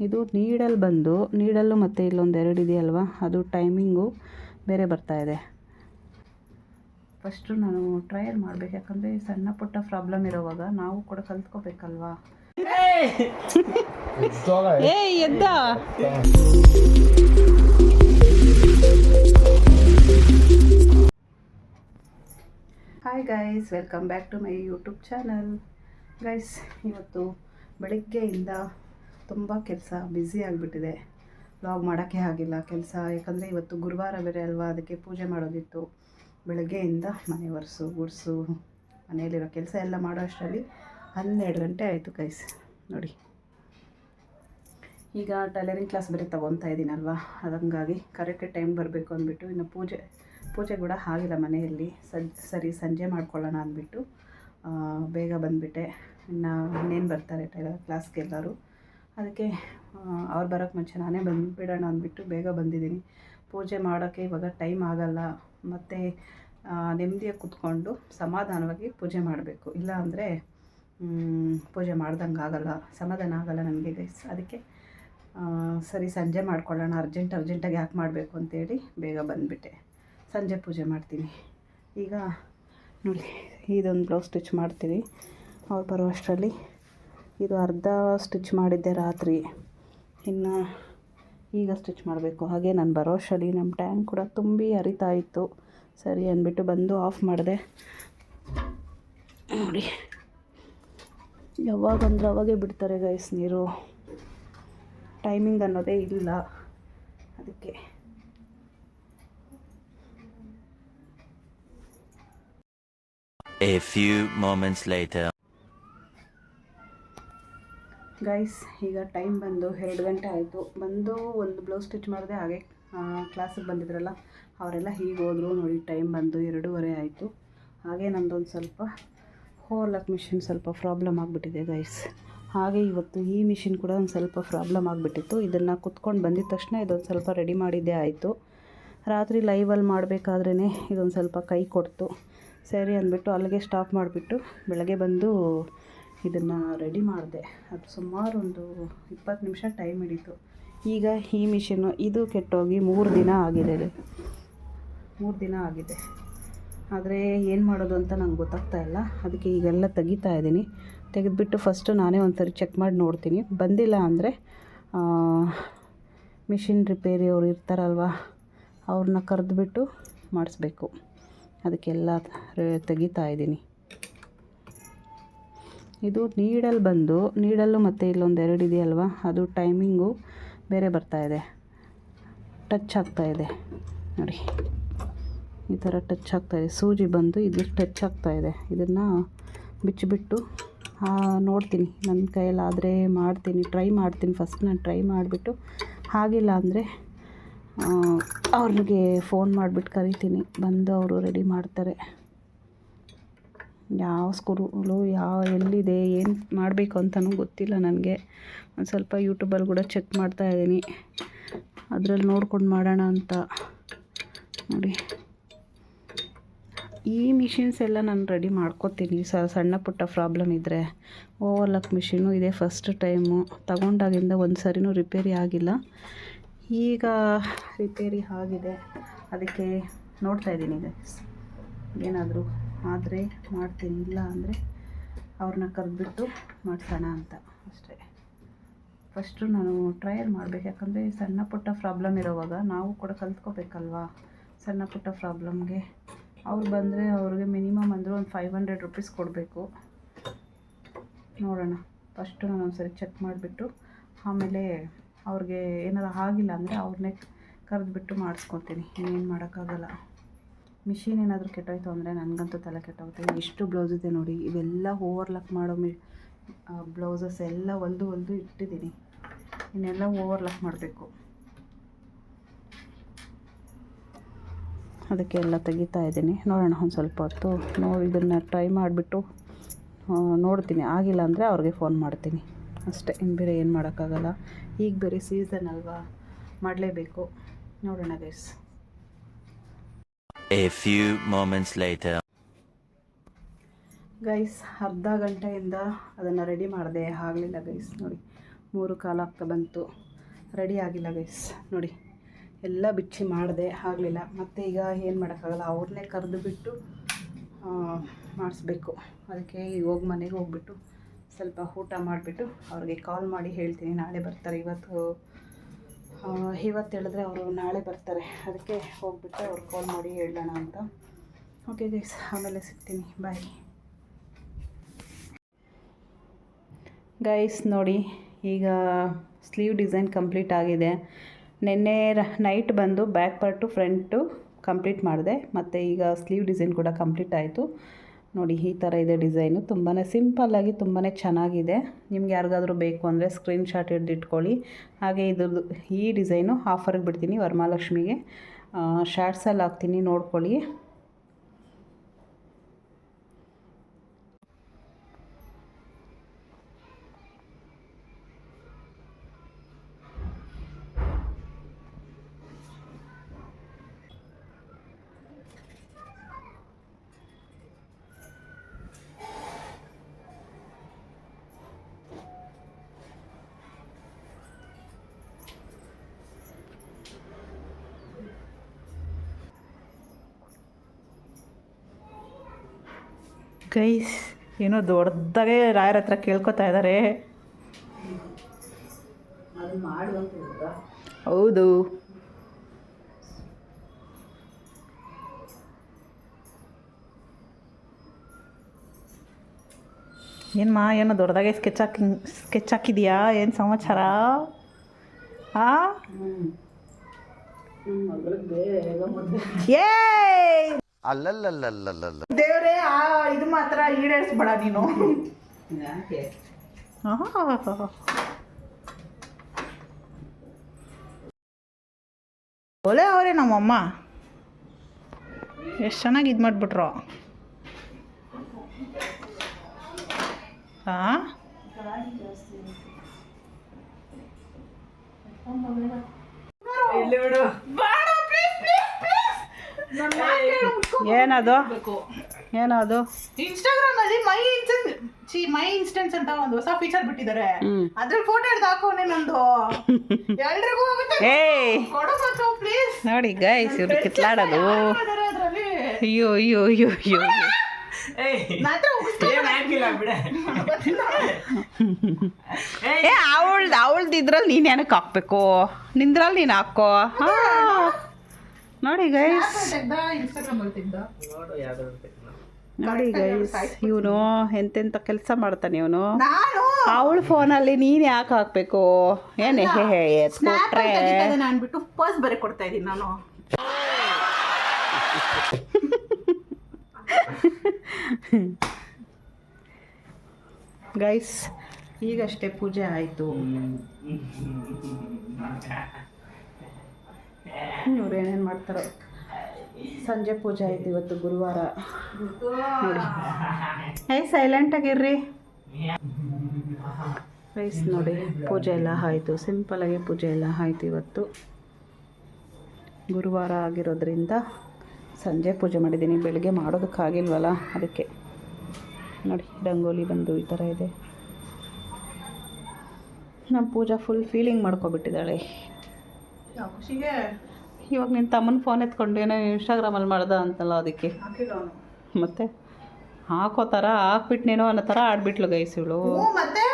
ಇದು ನೀಡಲ್ಲು ಮತ್ತು ಇಲ್ಲೊಂದು 2 ಇದೆಯಲ್ವಾ, ಅದು ಟೈಮಿಂಗು ಬೇರೆ ಬರ್ತಾ ಇದೆ. ಫಸ್ಟು ನಾನು ಟ್ರಯಲ್ ಮಾಡಬೇಕು, ಯಾಕಂದರೆ ಸಣ್ಣ ಪುಟ್ಟ ಪ್ರಾಬ್ಲಮ್ ಇರೋವಾಗ ನಾವು ಕೂಡ ಕಲ್ತ್ಕೋಬೇಕಲ್ವಾ. ಎದ್ದ hi guys, welcome back to my YouTube channel. Guys, ಇವತ್ತು ಬೆಳಗ್ಗೆಯಿಂದ ತುಂಬ ಕೆಲಸ ಬ್ಯುಸಿ ಆಗಿಬಿಟ್ಟಿದೆ. ವ್ಲಾಗ್ ಮಾಡೋಕ್ಕೆ ಆಗಿಲ್ಲ ಕೆಲಸ, ಯಾಕಂದರೆ ಇವತ್ತು ಗುರುವಾರ ಬೇರೆ ಅಲ್ವಾ, ಅದಕ್ಕೆ ಪೂಜೆ ಮಾಡೋದಿತ್ತು. ಬೆಳಗ್ಗೆಯಿಂದ ಮನೆ ಗುಡಿಸು ಮನೆಯಲ್ಲಿರೋ ಕೆಲಸ ಎಲ್ಲ ಮಾಡೋ ಅಷ್ಟರಲ್ಲಿ 12 ಗಂಟೆ ಆಯಿತು ಗೈಸ್. ನೋಡಿ, ಈಗ ಟೈಲರಿಂಗ್ ಕ್ಲಾಸ್ ಬೇರೆ ತೊಗೊತಾ ಇದ್ದೀನಲ್ವಾ, ಅದಂಗಾಗಿ ಕರೆಕ್ಟ್ ಟೈಮ್ ಬರಬೇಕು ಅಂದ್ಬಿಟ್ಟು, ಇನ್ನು ಪೂಜೆ ಕೂಡ ಆಗಿಲ್ಲ ಮನೆಯಲ್ಲಿ. ಸರಿ ಸಂಜೆ ಮಾಡ್ಕೊಳ್ಳೋಣ ಅಂದ್ಬಿಟ್ಟು ಬೇಗ ಬಂದುಬಿಟ್ಟೆ. ಇನ್ನೇನು ಬರ್ತಾರೆ ಟೈಲರ್ ಕ್ಲಾಸ್ಗೆ ಎಲ್ಲರೂ, ಅದಕ್ಕೆ ಅವ್ರು ಬರೋಕ್ಕೆ ಮುಂಚೆ ನಾನೇ ಬಂದುಬಿಡೋಣ ಅಂದ್ಬಿಟ್ಟು ಬೇಗ ಬಂದಿದ್ದೀನಿ. ಪೂಜೆ ಮಾಡೋಕ್ಕೆ ಇವಾಗ ಟೈಮ್ ಆಗಲ್ಲ, ಮತ್ತು ನೆಮ್ಮದಿಯಾಗಿ ಕೂತ್ಕೊಂಡು ಸಮಾಧಾನವಾಗಿ ಪೂಜೆ ಮಾಡಬೇಕು. ಇಲ್ಲ ಅಂದರೆ ಪೂಜೆ ಮಾಡ್ದಂಗೆ ಆಗಲ್ಲ, ಸಮಾಧಾನ ಆಗಲ್ಲ ನನಗೆ ಗೈಸ್. ಅದಕ್ಕೆ ಸರಿ ಸಂಜೆ ಮಾಡ್ಕೊಳ್ಳೋಣ, ಅರ್ಜೆಂಟಾಗಿ ಯಾಕೆ ಮಾಡಬೇಕು ಅಂತೇಳಿ ಬೇಗ ಬಂದುಬಿಟ್ಟೆ. ಸಂಜೆ ಪೂಜೆ ಮಾಡ್ತೀನಿ. ಈಗ ನೋಡಿ, ಇದೊಂದು ಬ್ಲೌಸ್ ಸ್ಟಿಚ್ ಮಾಡ್ತೀವಿ ಅವ್ರು ಬರೋ ಅಷ್ಟರಲ್ಲಿ. ಇದು ಅರ್ಧ ಸ್ಟಿಚ್ ಮಾಡಿದ್ದೆ ರಾತ್ರಿ, ಇನ್ನು ಈಗ ಸ್ಟಿಚ್ ಮಾಡಬೇಕು. ಹಾಗೆ ನಾನು ಬರೋ ಅಷ್ಟರಲ್ಲಿ ನಮ್ಮ ಟ್ಯಾಂಕ್ ಕೂಡ ತುಂಬಿ ಹರಿತಾ ಇತ್ತು. ಸರಿ ಅಂದ್ಬಿಟ್ಟು ಬಂದು ಆಫ್ ಮಾಡಿದೆ. ನೋಡಿ, ಯಾವಾಗಂದ್ರೆ ಅವಾಗೇ ಬಿಡ್ತಾರೆ ಗೈಸ್ ನೀರು, ಟೈಮಿಂಗ್ ಅನ್ನೋದೇ ಇಲ್ಲ. ಅದಕ್ಕೆ A few moments later. Guys, ಈಗ ಟೈಮ್ ಬಂದು 2 ಗಂಟೆ ಆಯಿತು. ಬಂದು ಒಂದು ಬ್ಲೌಸ್ ಸ್ಟಿಚ್ ಮಾಡಿದೆ. ಹಾಗೆ ಕ್ಲಾಸಿಗೆ ಬಂದಿದ್ರಲ್ಲ ಅವರೆಲ್ಲ ಹೀಗೆ ಹೋದರು. ನೋಡಿ, ಟೈಮ್ ಬಂದು 2:30 ಆಯಿತು. ಹಾಗೆ ನಮ್ಮದೊಂದು ಸ್ವಲ್ಪ ಹೋಲಕ್ ಮಿಷಿನ್ ಸ್ವಲ್ಪ ಪ್ರಾಬ್ಲಮ್ ಆಗಿಬಿಟ್ಟಿದೆ ಗೈಸ್. ಹಾಗೆ ಇವತ್ತು ಈ ಮಿಷಿನ್ ಕೂಡ ಒಂದು ಸ್ವಲ್ಪ ಪ್ರಾಬ್ಲಮ್ ಆಗಿಬಿಟ್ಟಿತ್ತು. ಇದನ್ನು ಕುತ್ಕೊಂಡು ಬಂದಿದ ತಕ್ಷಣ ಇದೊಂದು ಸ್ವಲ್ಪ ರೆಡಿ ಮಾಡಿದ್ದೇ ಆಯಿತು. ರಾತ್ರಿ ಲೈವಲ್ಲಿ ಮಾಡಬೇಕಾದ್ರೇ ಇದೊಂದು ಸ್ವಲ್ಪ ಕೈ ಕೊಡ್ತು. ಸರಿ ಅಂದ್ಬಿಟ್ಟು ಅಲ್ಲಿಗೆ ಸ್ಟಾಪ್ ಮಾಡಿಬಿಟ್ಟು ಬೆಳಗ್ಗೆ ಬಂದು ಇದನ್ನು ರೆಡಿ ಮಾಡಿದೆ. ಅದು ಸುಮಾರು ಒಂದು 20 ನಿಮಿಷ ಟೈಮ್ ಹಿಡಿತು. ಈಗ ಈ ಮಿಷಿನ್ನು ಇದು ಕೆಟ್ಟೋಗಿ 3 ದಿನ ಆಗಿದೆ. 3 ದಿನ ಆಗಿದೆ. ಆದರೆ ಏನು ಮಾಡೋದು ಅಂತ ನಂಗೆ ಗೊತ್ತಾಗ್ತಾ ಇಲ್ಲ. ಅದಕ್ಕೆ ಈಗೆಲ್ಲ ತೆಗಿತಾ ಇದ್ದೀನಿ. ತೆಗೆದುಬಿಟ್ಟು ಫಸ್ಟು ನಾನೇ ಒಂದು ಸರಿ ಚೆಕ್ ಮಾಡಿ ನೋಡ್ತೀನಿ. ಬಂದಿಲ್ಲ ಅಂದರೆ ಮಿಷಿನ್ ರಿಪೇರಿ ಅವ್ರು ಇರ್ತಾರಲ್ವ, ಅವ್ರನ್ನ ಕರೆದುಬಿಟ್ಟು ಮಾಡಿಸ್ಬೇಕು. ಅದಕ್ಕೆಲ್ಲ ತೆಗಿತಾ ಇದ್ದೀನಿ. ಇದು ನೀಡಲ್ಲು ಮತ್ತು ಇಲ್ಲೊಂದು 2 ಇದೆಯಲ್ವಾ, ಅದು ಟೈಮಿಂಗು ಬೇರೆ ಬರ್ತಾ ಇದೆ, ಟಚ್ ಆಗ್ತಾಯಿದೆ. ನೋಡಿ, ಈ ಥರ ಟಚ್ ಆಗ್ತಾಯಿದೆ. ಸೂಜಿ ಬಂದು ಇದು ಟಚ್ ಆಗ್ತಾಯಿದೆ. ಇದನ್ನು ಬಿಚ್ಚಿಬಿಟ್ಟು ನೋಡ್ತೀನಿ, ನನ್ನ ಕೈಯಲ್ಲಾದರೆ ಮಾಡ್ತೀನಿ, ಟ್ರೈ ಮಾಡ್ತೀನಿ. ಫಸ್ಟ್ ನಾನು ಟ್ರೈ ಮಾಡಿಬಿಟ್ಟು ಆಗಿಲ್ಲ ಅಂದರೆ ಅವ್ರಿಗೆ ಫೋನ್ ಮಾಡಿಬಿಟ್ಟು ಕರಿತೀನಿ, ಬಂದು ಅವರು ರೆಡಿ ಮಾಡ್ತಾರೆ. ಯಾವ ಸ್ಕ್ರೂಲು ಎಲ್ಲಿದೆ, ಏನು ಮಾಡಬೇಕು ಅಂತಲೂ ಗೊತ್ತಿಲ್ಲ ನನಗೆ. ಒಂದು ಸ್ವಲ್ಪ ಯೂಟ್ಯೂಬಲ್ಲಿ ಕೂಡ ಚೆಕ್ ಮಾಡ್ತಾ ಇದ್ದೀನಿ, ಅದರಲ್ಲಿ ನೋಡ್ಕೊಂಡು ಮಾಡೋಣ ಅಂತ. ನೋಡಿ, ಈ ಮಿಷಿನ್ಸ್ ಎಲ್ಲ ನಾನು ರೆಡಿ ಮಾಡ್ಕೋತೀನಿ. ಸಣ್ಣ ಪುಟ್ಟ ಪ್ರಾಬ್ಲಮ್ ಇದ್ದರೆ. ಓವರ್ಲಾಕ್ ಮಿಷಿನು ಇದೆ, ಫಸ್ಟ್ ಟೈಮು ತಗೊಂಡಾಗಿಂದ ಒಂದು ಸರಿನೂ ರಿಪೇರಿ ಆಗಿಲ್ಲ. ಈಗ ರಿಪೇರಿ ಆಗಿದೆ, ಅದಕ್ಕೆ ನೋಡ್ತಾ ಇದ್ದೀನಿ ಗೈಸ್. ಏನಾದರೂ ಆದರೆ ಮಾಡ್ತೀನಿ, ಇಲ್ಲ ಅಂದರೆ ಅವ್ರನ್ನ ಕರೆದುಬಿಟ್ಟು ಮಾಡಿಸೋಣ ಅಂತ ಅಷ್ಟೇ. ಫಸ್ಟು ನಾನು ಟ್ರಯಲ್ ಮಾಡಬೇಕು, ಯಾಕಂದರೆ ಸಣ್ಣ ಪುಟ್ಟ ಪ್ರಾಬ್ಲಮ್ ಇರೋವಾಗ ನಾವು ಕೂಡ ಕಲ್ತ್ಕೋಬೇಕಲ್ವಾ. ಸಣ್ಣ ಪುಟ್ಟ ಪ್ರಾಬ್ಲಮ್ಗೆ ಅವ್ರು ಬಂದರೆ ಅವ್ರಿಗೆ ಮಿನಿಮಮ್ ಅಂದರೆ ಒಂದು 500 ರೂಪೀಸ್ ಕೊಡಬೇಕು. ನೋಡೋಣ, ಫಸ್ಟು ನಾನು ಒಂದು ಸರಿ ಚೆಕ್ ಮಾಡಿಬಿಟ್ಟು ಆಮೇಲೆ ಅವ್ರಿಗೆ ಏನಾರು ಆಗಿಲ್ಲ ಅಂದರೆ ಅವ್ರನ್ನೇ ಕರೆದುಬಿಟ್ಟು ಮಾಡಿಸ್ಕೊತೀನಿ. ಇನ್ನೇನು ಮಾಡೋಕ್ಕಾಗಲ್ಲ. ಮಿಷಿನ್ ಏನಾದರೂ ಕೆಟ್ಟೋಯ್ತು ಅಂದರೆ ನನಗಂತೂ ತಲೆ ಕೆಟ್ಟೋಗುತ್ತೆ. ಎಷ್ಟು ಬ್ಲೌಸ್ ಇದೆ ನೋಡಿ, ಇವೆಲ್ಲ ಓವರ್ಲಾಕ್ ಮಾಡೋ ಬ್ಲೌಸಸ್ ಎಲ್ಲ ಹೊಲ್ದು ಇಟ್ಟಿದ್ದೀನಿ. ಇನ್ನೆಲ್ಲ ಓವರ್ಲಾಕ್ ಮಾಡಬೇಕು. ಅದಕ್ಕೆ ಎಲ್ಲ ತೆಗಿತಾ ಇದ್ದೀನಿ. ನೋಡೋಣ, ಒಂದು ಸ್ವಲ್ಪ ಹೊತ್ತು ಇದನ್ನು ಟ್ರೈ ಮಾಡಿಬಿಟ್ಟು ನೋಡ್ತೀನಿ. ಆಗಿಲ್ಲ ಅಂದರೆ ಅವ್ರಿಗೆ ಫೋನ್ ಮಾಡ್ತೀನಿ ಅಷ್ಟೇ. ಇನ್ನು ಬೇರೆ ಏನು ಮಾಡೋಕ್ಕಾಗಲ್ಲ. ಈಗ ಬೇರೆ ಸೀಸನ್ ಅಲ್ವಾ, ಮಾಡಲೇಬೇಕು. ನೋಡೋಣ guys. A few moments later. Guys, ಅರ್ಧ ಗಂಟೆಯಿಂದ ಅದನ್ನು ರೆಡಿ ಮಾಡಿದೆ, ಆಗಲಿಲ್ಲ ಗೈಸ್. ನೋಡಿ, 3:15 ಆಗ್ತಾ ಬಂತು. ರೆಡಿ ಆಗಿಲ್ಲ ಗೈಸ್ ನೋಡಿ, ಎಲ್ಲ ಬಿಚ್ಚಿ ಮಾಡಿದೆ, ಆಗಲಿಲ್ಲ. ಮತ್ತು ಈಗ ಏನು ಮಾಡೋಕ್ಕಾಗಲ್ಲ, ಅವ್ರನ್ನೇ ಕರೆದು ಬಿಟ್ಟು ಮಾಡಿಸ್ಬೇಕು. ಅದಕ್ಕೆ ಈಗ ಹೋಗಿ ಮನೆಗೆ ಹೋಗ್ಬಿಟ್ಟು ಸ್ವಲ್ಪ ಊಟ ಮಾಡಿಬಿಟ್ಟು ಅವ್ರಿಗೆ ಕಾಲ್ ಮಾಡಿ ಹೇಳ್ತೀನಿ. ನಾಳೆ ಬರ್ತಾರೆ. ಇವತ್ತು ಹೇಳಿದ್ರೆ ಅವರು ನಾಳೆ ಬರ್ತಾರೆ. ಅದಕ್ಕೆ ಹೋಗ್ಬಿಟ್ಟು ಅವ್ರಿಗೆ ಕಾಲ್ ಮಾಡಿ ಹೇಳೋಣ ಅಂತ. ಓಕೆ ಗೈಸ್, ಆಮೇಲೆ ಸಿಗ್ತೀನಿ, ಬಾಯ್ ಗೈಸ್. ನೋಡಿ, ಈಗ ಸ್ಲೀವ್ ಡಿಸೈನ್ ಕಂಪ್ಲೀಟ್ ಆಗಿದೆ. ನೆನ್ನೆ ನೈಟ್ ಬಂದು ಬ್ಯಾಕ್ ಪಾರ್ಟು ಫ್ರಂಟು ಕಂಪ್ಲೀಟ್ ಮಾಡಿದೆ. ಮತ್ತು ಈಗ ಸ್ಲೀವ್ ಡಿಸೈನ್ ಕೂಡ ಕಂಪ್ಲೀಟ್ ಆಯಿತು. ನೋಡಿ, ಈ ಥರ ಇದೆ ಡಿಸೈನು. ತುಂಬಾ ಸಿಂಪಲ್ಲಾಗಿ ತುಂಬಾ ಚೆನ್ನಾಗಿದೆ. ನಿಮ್ಗೆ ಯಾರಿಗಾದ್ರೂ ಬೇಕು ಅಂದರೆ ಸ್ಕ್ರೀನ್ಶಾಟ್ ಹಿಡಿದಿಟ್ಕೊಳ್ಳಿ. ಹಾಗೆ ಇದ್ರದ್ದು ಈ ಡಿಸೈನು ಆಫರ್ಗೆ ಬಿಡ್ತೀನಿ ವರಮಹಾಲಕ್ಷ್ಮಿಗೆ. ಶಾರ್ಟ್ಸಲ್ಲಿ ಹಾಕ್ತೀನಿ, ನೋಡ್ಕೊಳ್ಳಿ. ಗೈಸ್, ಏನೋ ದೊಡ್ಡದಾಗೆ ರಾಯರ ಹತ್ರ ಕೇಳ್ಕೊತಾ ಇದ್ದಾರೆ. ಹೌದು, ಏನಮ್ಮ ಏನೋ ದೊಡ್ಡದಾಗೆ ಸ್ಕೆಚ್ ಹಾಕಿದೀಯಾ? ಏನು ಸಮಾಚಾರ? ಏ ಅಲ್ಲಲ್ಲಲ್ಲಲ್ಲಲ್ಲ ದೇವ್ರೇ, ಇದು ಮಾತ್ರ ಈಡೇರಿಸ್ಬೇಡ ನೀನು. ಒಲೆ ಅವರೇ ನಮ್ಮಮ್ಮ ಎಷ್ಟು ಚೆನ್ನಾಗಿ ಇದು ಮಾಡಿಬಿಟ್ರು. ಹಾಂ, ಏನದು ಏನದು? ಇನ್ಸ್ಟಾಗ್ರಾಮ್ ಅಲ್ಲಿ ಮೈ ಇನ್ಸ್ಟೆನ್ಸ್ ಅಂತ ಒಂದು ಹೊಸ ಫೀಚರ್ ಬಿಟ್ಟಿದ್ದಾರೆ. ಅದ್ರಲ್ಲಿ ಫೋಟೋ ಹಿಡ್ದು ಹಾಕೋನೆ ನಂದು. ಎಲ್ರಿಗೂ ಪ್ಲೀಸ್ ನೋಡಿ ಗೈಸ್, ಇವ್ರು ಕಿತ್ಲಾಡೋದು. ಅದ್ರಲ್ಲಿ ಅಯ್ಯೋ ಅಯ್ಯೋ ಅಯ್ಯೋ ಅಯ್ಯೋ. ಏ, ಅವಳ್ದು ಇದ್ರಲ್ಲಿ ನೀನು ಏನಕ್ಕೆ ಹಾಕ್ಬೇಕು? ನಿಂದ್ರಲ್ಲಿ ನೀನು ಹಾಕೋ. ನೋಡಿ ಗೈಸ್, ಇನ್ಸ್ಟಾಗ್ರಾಮ್ ಅಲ್ಲಿ ತೆಗ್ದ ನೋಡಿ ಗೈಸ್, ಇವನು ಎಂತೆಂಥ ಕೆಲಸ ಮಾಡ್ತಾನೆ ಇವನು. ನಾನು ಅವಳ ಫೋನಲ್ಲಿ ನೀನು ಯಾಕೆ ಹಾಕ್ಬೇಕು? ಏನೇ ಎತ್ಕೊಟ್ರೆ ಅನ್ಬಿಟ್ಟು ಪರ್ಸ್ ಬರೀ ಕೊಡ್ತಾ ಇದ್ದೀನಿ ನಾನು. ಗೈಸ್, ಈಗಷ್ಟೇ ಪೂಜೆ ಆಯಿತು. ಇವ್ರು ಏನೇನು ಮಾಡ್ತಾರೋ. ಸಂಜೆ ಪೂಜೆ ಆಯಿತು ಇವತ್ತು ಗುರುವಾರ. ನೋಡಿ, ಸೈಲೆಂಟಾಗಿರ್ರಿ ಗೈಸ್. ನೋಡಿ, ಪೂಜೆ ಎಲ್ಲ ಆಯಿತು. ಸಿಂಪಲಾಗಿ ಪೂಜೆ ಎಲ್ಲ ಆಯಿತು. ಇವತ್ತು ಗುರುವಾರ ಆಗಿರೋದ್ರಿಂದ ಸಂಜೆ ಪೂಜೆ ಮಾಡಿದ್ದೀನಿ. ಬೆಳಗ್ಗೆ ಮಾಡೋದಕ್ಕಾಗಿಲ್ವಲ್ಲ, ಅದಕ್ಕೆ. ನೋಡಿ, ರಂಗೋಲಿ ಬಂದು ಈ ಥರ ಇದೆ. ನಮ್ಮ ಪೂಜಾ ಫುಲ್ ಫೀಲಿಂಗ್ ಮಾಡ್ಕೊಬಿಟ್ಟಿದ್ದಾಳೆ. ಖುಷಿಗೆ ಇವಾಗ ನಿನ್ನ ತಮ್ಮನ ಫೋನ್ ಎತ್ಕೊಂಡು ಏನೋ ಇನ್ಸ್ಟಾಗ್ರಾಮಲ್ಲಿ ಮಾಡ್ದ ಅಂತಲ್ಲ, ಅದಕ್ಕೆ ಮತ್ತೆ ಹಾಕೋ ಥರ ಹಾಕ್ಬಿಟ್ನೇನೋ ಅನ್ನೋ ಥರ ಆಡ್ಬಿಟ್ಲು ಗೈಸ್ ಇವಳು. ಮತ್ತೆ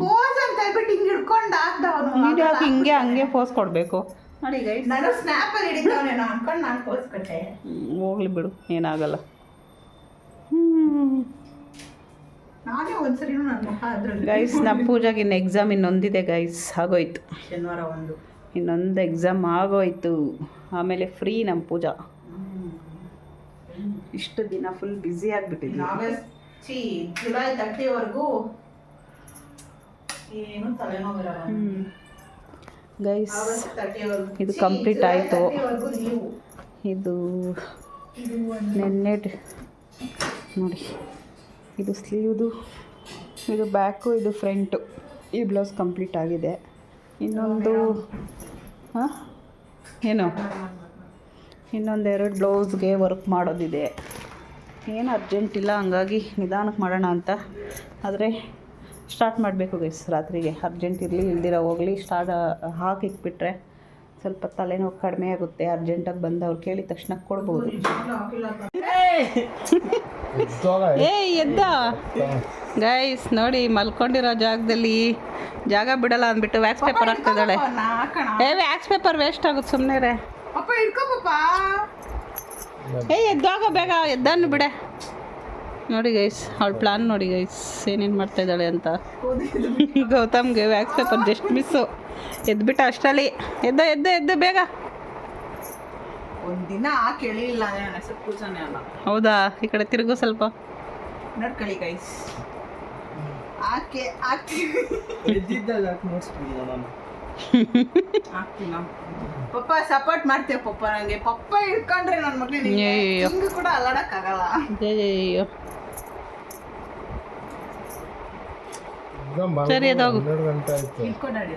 ಪೋಸ್ ಅಂತ ಹೇಳ್ಬಿಟ್ಟು ಹಿಂಗೆ ಹಿಡ್ಕೊಂಡು ಹಾಕ್ದವನು. ನೀನು ಯಾಕೆ ಹಿಂಗೆ ಹಂಗೆ ಪೋಸ್ ಕೊಡಬೇಕು? ನೋಡಿ ಗೈಸ್, ನಾನು ಸ್ನ್ಯಾಪಲ್ಲಿ ಹಿಡಿದವನೇನೋ ಅನ್ಕೊಂಡು ನಾನು ಪೋಸ್ ಕೊಟ್ಟೆ. ಹೋಗ್ಲಿ ಬಿಡು, ಏನಾಗಲ್ಲ. ನಾನೇ ಒಂದ್ಸರಿನೂ ನನ್ನ ಮುಖ ಅದ್ರಲ್ಲಿ. ಗೈಸ್, ನಮ್ಮ ಪೂಜಾಗೆ ಇನ್ನು ಎಕ್ಸಾಮ್ ಇನ್ನೊಂದಿದೆ ಗೈಸ್, ಆಗೋಯ್ತು. ಶನಿವಾರ ಇನ್ನೊಂದು ಎಕ್ಸಾಮ್ ಆಗೋಯ್ತು. ಆಮೇಲೆ ಫ್ರೀ ನಮ್ಮ ಪೂಜಾ. ಇಷ್ಟು ದಿನ ಫುಲ್ ಬ್ಯುಸಿ ಆಗಿಬಿಟ್ಟಿದ್ವಿ. ಜುಲೈ 30 ಏನು ತಲೆನೋವಿರಲ್ಲ ಗೈಸ್. ಇದು ಕಂಪ್ಲೀಟ್ ಆಯಿತು. ಇದು ನೆನ್ನೆ ನೋಡಿ, ಇದು ಸ್ಲೀವ್ದು, ಇದು ಬ್ಯಾಕು, ಇದು ಫ್ರಂಟು. ಈ ಬ್ಲೌಸ್ ಕಂಪ್ಲೀಟ್ ಆಗಿದೆ. ಇನ್ನೊಂದು ಏನು ಇನ್ನೊಂದೆರಡು ಬ್ಲೌಸ್ಗೆ ವರ್ಕ್ ಮಾಡೋದಿದೆ. ಏನು ಅರ್ಜೆಂಟ್ ಇಲ್ಲ, ಹಂಗಾಗಿ ನಿಧಾನಕ್ಕೆ ಮಾಡೋಣ ಅಂತ. ಆದರೆ ಸ್ಟಾರ್ಟ್ ಮಾಡಬೇಕು ಗೈಸ್. ರಾತ್ರಿಗೆ ಅರ್ಜೆಂಟ್ ಇರಲಿ ಇಲ್ದಿರ ಹೋಗಲಿ ಹಾಕಿಟ್ಬಿಟ್ರೆ ಸ್ವಲ್ಪ ತಲೆನೋವು ಕಡಿಮೆ ಆಗುತ್ತೆ. ಅರ್ಜೆಂಟಾಗಿ ಬಂದು ಅವ್ರು ಕೇಳಿದ ತಕ್ಷಣ ಕೊಡ್ಬೋದು. ಏ ಎದ್ದ ಗೈಸ್ ನೋಡಿ, ಮಲ್ಕೊಂಡಿರೋ ಜಾಗದಲ್ಲಿ ಜಾಗ ಬಿಡಲ್ಲ ಅಂದ್ಬಿಟ್ಟು ವ್ಯಾಕ್ಸ್ ಪೇಪರ್ ಹಾಕ್ತಿದ್ದಾಳೆ. ವ್ಯಾಕ್ಸ್ ಪೇಪರ್ ವೇಸ್ಟ್ ಆಗುತ್ತೆ, ಸುಮ್ಮನೆ ರೇ. ಪಪ್ಪ ಇಟ್ಕೋ ಪಪ್ಪ. ಎದ್ದಾಗ ಬೇಗ ಎದ್ದನ್ನು ಬಿಡೆ. ನೋಡಿ ಗೈಸ್ ಅವಳ ಪ್ಲಾನ್ ನೋಡಿ ಗೈಸ್, ಏನೇನು ಮಾಡ್ತಾ ಇದ್ದಾಳೆ ಅಂತ. ಗೌತಮ್ಗೆ ವ್ಯಾಕ್ಸ್ ಪೇಪರ್ ಜಸ್ಟ್ ಮಿಸ್ಸು. ಎದ್ಬಿಟ್ಟ ಅಷ್ಟರಲ್ಲಿ. ಎದ್ದು ಎದ್ದು ಎದ್ದು ಬೇಗ. ಒಂದಿನ ಕೇಳಿಲ್ಲ ನನ್ನ ಹೆಸರು ಪೂಜಾನೇ ಅಲ್ಲ. ಹೌದಾ, ಈ ಕಡೆ ತಿರುಗು ಸ್ವಲ್ಪ. ನಡ್ಕೊಳ್ಳಿ ಗೈಸ್. ಹಾಕ್ತೀವಿ ಪಪ್ಪ ಸಪೋರ್ಟ್ ಮಾಡ್ತೀವಿ ಪಪ್ಪ. ನನಗೆ ಪಪ್ಪ ಇಟ್ಕೊಂಡ್ರೆ ನನ್ನ ಮಕ್ಳಿಗೆ ಹಿಂಗೆ ಕೂಡ ಅಲ್ಲಾಡಕ್ಕಾಗಲ್ಲ. ಅಯ್ಯೋ ಸರಿ ಅದಾಗು. ಇಟ್ಕೊಂಡಾಡಿ